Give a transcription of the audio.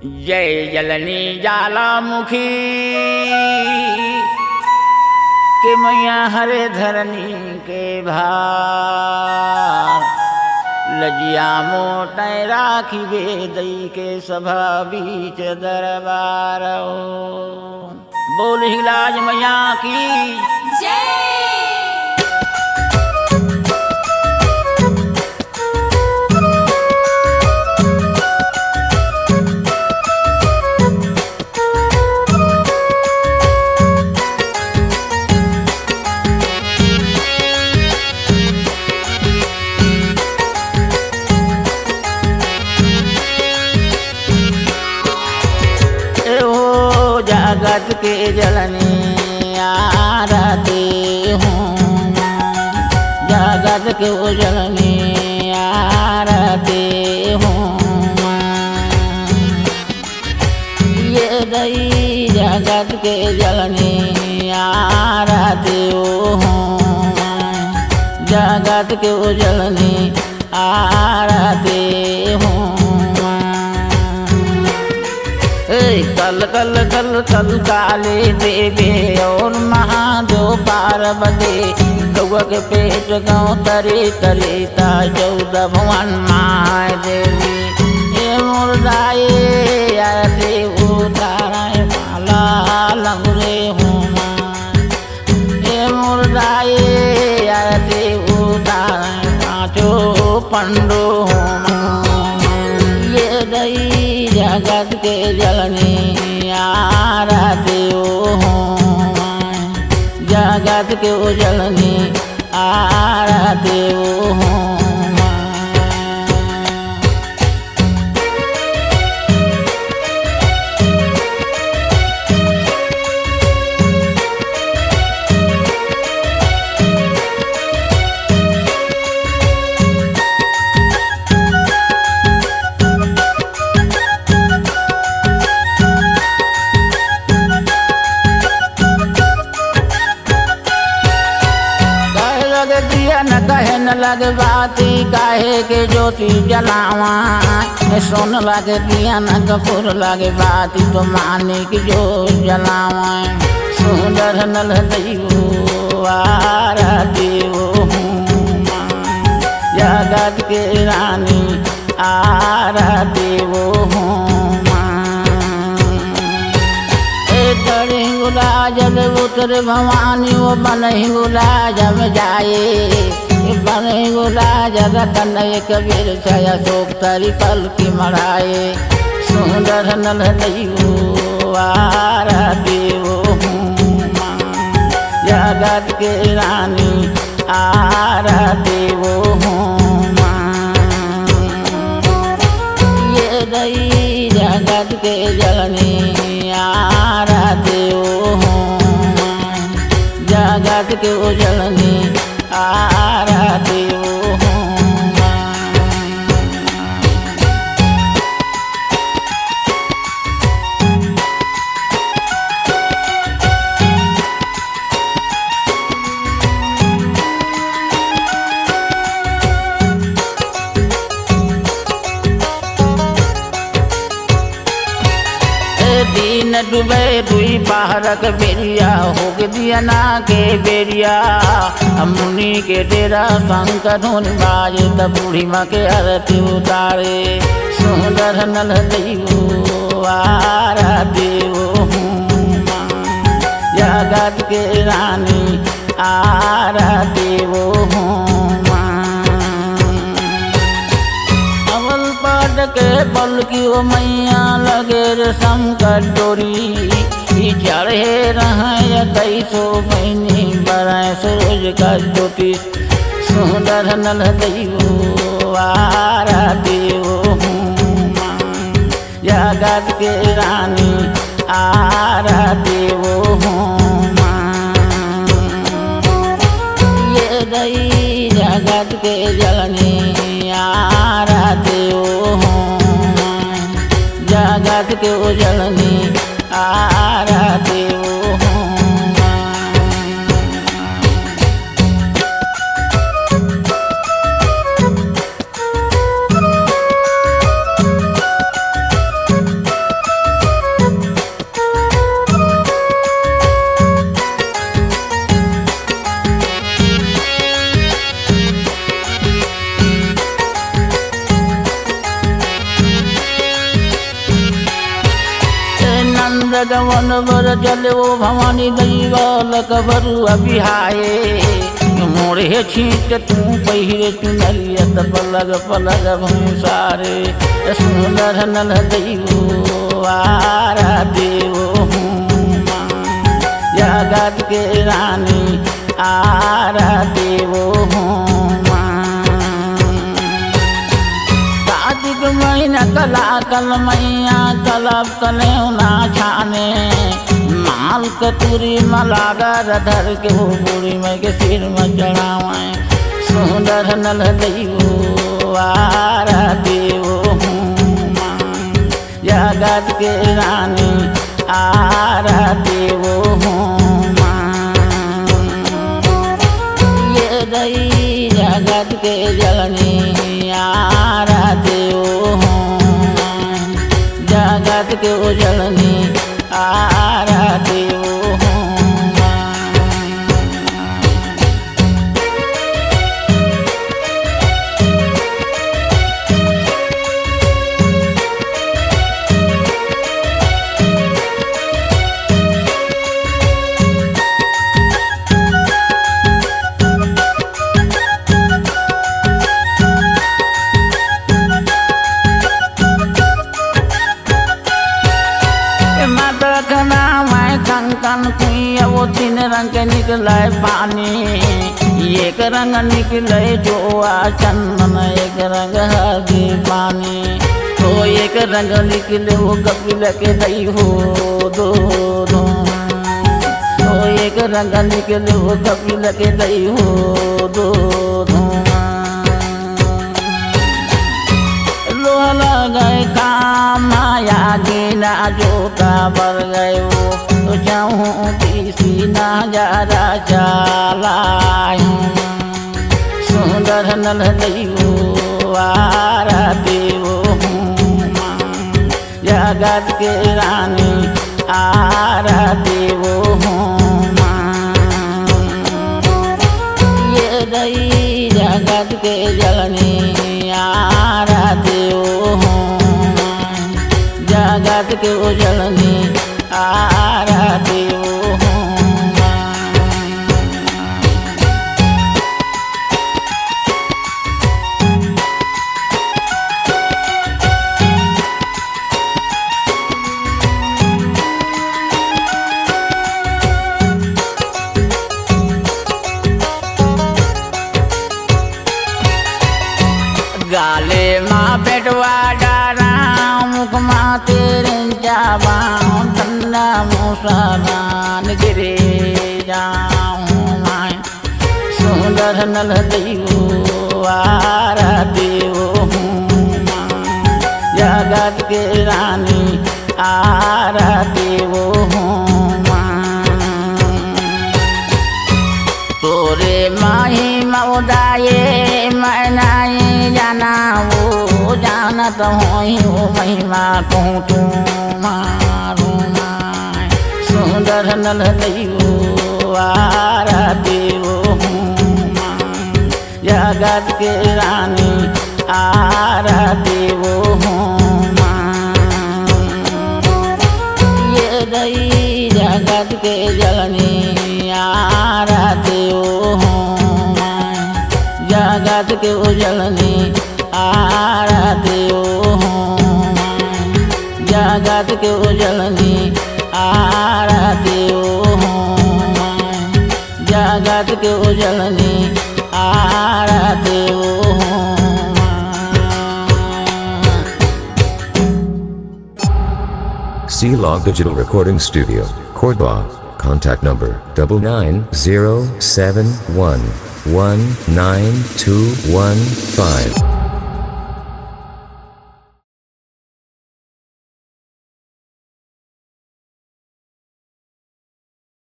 जय जलनी ज्वालामुखी के मैया हरे धरनी के भार लजिया मोटे राखी दई के सभा बीच दरबार बोल हिलाज मैया की जय। जगत के जलने आरती हूँ, जगत के उजलने आरती हूँ। ये दई जगत के जलने आरती हूँ, जगत के उजलने आरती हूँ। कल कल कल कल काले देवे और महादेव पार्वती गौआ के पेट गाँव तरे तरे ता 14 भगवान माय देवी ये मुर्दाए आते उताराए माला लंगरे हूँ ये मुर्दाए आते उताराए 5 पंडो ये दई जगत के जलने आरती हूँ, जगत के उजलने आरती हूँ। न कहे न लगे बाती काहे के ज्योति जलावा सोन लगे दिया न कपूर लगे बाती तो माने की जो जलावा सुंदर नल देवो आरती जगत के रानी आरती जब उतर भवानी वो बनही गुलाज में जाए बनही गुलाज कन्हैया कबीर छया शोक तरी पल की मढ़ाए सुंदर नल देवो आरती जगत के रानी आरती ये दई जगत के जलने आरती जगत के उजलने आरती दिन डूबे दुई पहाड़क बेरिया हो दिया ना के बेरिया मुनि के डेरा शंकर बाजे त बूढ़ी माँ के आरती उतारे सुंदर नल देवो आरती जगत के रानी आरती के बल की वो मैया लगे रेशम का डोरी चढ़े रहे 23 महीने बराए सूरज का ज्योति सुंदर नल देवो आरती जगत के रानी आरती ये दई जगत के जलने आरती जगत के उजलने आरती रगवन बर जले वो भवानी दैवाल कबरू अबिहाए मोरे छींट तू पहिरे चुनरिया त पलग पलग भूसारे सुंदर नल दैवो आरा देवो जगत के रानी आरा देवो कार्तिक महीना कला कल मैया कलब कलौना छाने माल कतूरी मलागर धर के हो बूढ़ी मैं के सिर में चढ़ावे सुंदर नल दैवो आरा देवो जगत के रानी आरा देवो ये दई जगत के जननी आरा देवो जगत के जननी आरा देवो कंकन कुइया वो तीन रंग के निकले पानी एक रंग निकले जो चंदन एक रंग हल्दी पानी तो एक रंग निकले वो कपिल के दई हो दो तो एक रंग निकले वो कपिल के दई हो दो लोला गए काम माया गिना जोता बर गए वो तो जाऊँ किसी नजारा चलाऊं सुंदर नल दैवो आरा देवो जगत के रानी आरा देवो ये दई जगत के जननी आरा देवो जगत के जननी आरा देवो गाले माँ पेटवा डारा मुख माँ तेरे जाबां तन्ना मुसाबान गिरे जाऊँ मैं सुंदर नल दैवो आरा देवो जगत के रानी आरा देवो तोरे माही मौदाये मैं नहीं जाना वो जानत होई वो महिमा कहूँ तुम्हारू माय सुंदर नल दैवो आरा देवो जगत के रानी आरा देवो ये दई जगत के जननी आरा देवो जगत के जननी आरा देवो जगत के जननी आरा देवो जगत के जननी आरा देवो C-Log Digital Recording Studio, Cordoba. Contact number 99071192115.